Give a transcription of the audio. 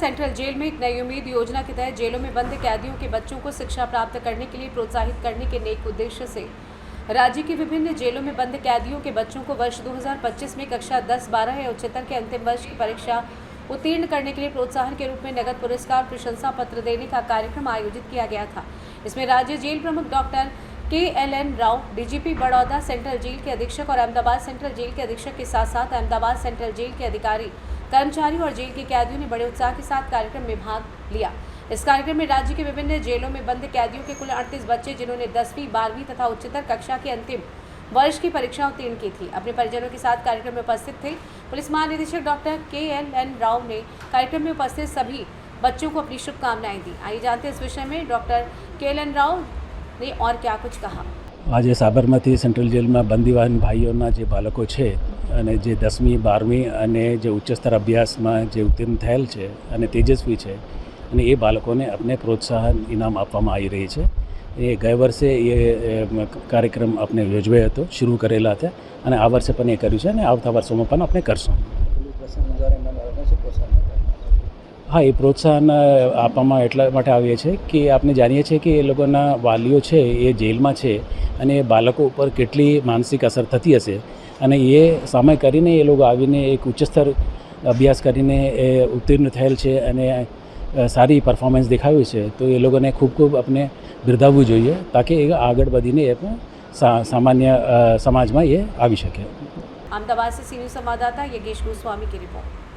Central jail में एक नई उम्मीद योजना के तहत जेलों में बंद कैदियों के बच्चों को शिक्षा प्राप्त करने के लिए प्रोत्साहित करने के नेक उद्देश्य से राज्य की विभिन्न जेलों में बंद कैदियों के बच्चों को वर्ष 2025 में कक्षा 10, 12 या उच्चतर के अंतिम वर्ष की परीक्षा उत्तीर्ण करने के लिए प्रोत्साहन के रूप में नगद पुरस्कार प्रशंसा पत्र देने का कार्यक्रम आयोजित किया गया था। इसमें राज्य जेल प्रमुख doctor KLN Rao, DGP Baroda central jail के अधीक्षक और अहमदाबाद सेंट्रल जेल के अधीक्षक के साथ साथ अहमदाबाद सेंट्रल जेल के अधिकारी, कर्मचारी और जेल के कैदियों ने बड़े उत्साह के साथ कार्यक्रम में भाग लिया। इस कार्यक्रम में राज्य के विभिन्न जेलों में बंद कैदियों के कुल 38 बच्चे जिन्होंने 10वीं, 12वीं तथा उच्चतर कक्षा की अंतिम वर्ष की परीक्षा उत्तीर्ण की थी, अपने परिजनों के साथ कार्यक्रम में उपस्थित थे। पुलिस महानिदेशक डॉक्टर KLN राव ने कार्यक्रम में उपस्थित सभी बच्चों को अपनी शुभकामनाएं दी। आइए जानते हैं इस विषय में डॉक्टर KLN राव ने और क्या कुछ कहा। આજે સાબરમતી સેન્ટ્રલ જેલમાં બંદીવાન ભાઈઓના જે બાળકો છે અને જે 10મી 12મી અને જે ઉચ્ચસ્તર અભ્યાસમાં જે ઉત્તીર્ણ થયેલ છે અને તેજસ્વી છે અને એ બાળકોને આપણે પ્રોત્સાહન ઇનામ આપવામાં આવી રહી છે। એ ગયા વર્ષે એ કાર્યક્રમ આપણે યોજવાયો હતો, શરૂ કરેલા હતા અને આ વર્ષે પણ એ કર્યું છે અને આવતા વર્ષોમાં પણ આપણે કરશું। હા, એ પ્રોત્સાહન આપવામાં એટલા માટે આવીએ છીએ કે આપણે જાણીએ છીએ કે એ લોકોના વાલીઓ છે એ જેલમાં છે અને એ બાળકો ઉપર કેટલી માનસિક અસર થતી હશે અને એ સામે કરીને એ લોકો આવીને એક ઉચ્ચસ્તર અભ્યાસ કરીને એ ઉત્તીર્ણ થયેલ છે અને સારી પરફોર્મન્સ દેખાવ્યું છે, તો એ લોકોને ખૂબ ખૂબ આપણે બિરદાવવું જોઈએ તાકે એ આગળ વધીને એ પણ સામાન્ય સમાજમાં એ આવી શકે। अहमदाबाद से सीनियर संवाददाता योगेश गोस्वामी की रिपोर्ट।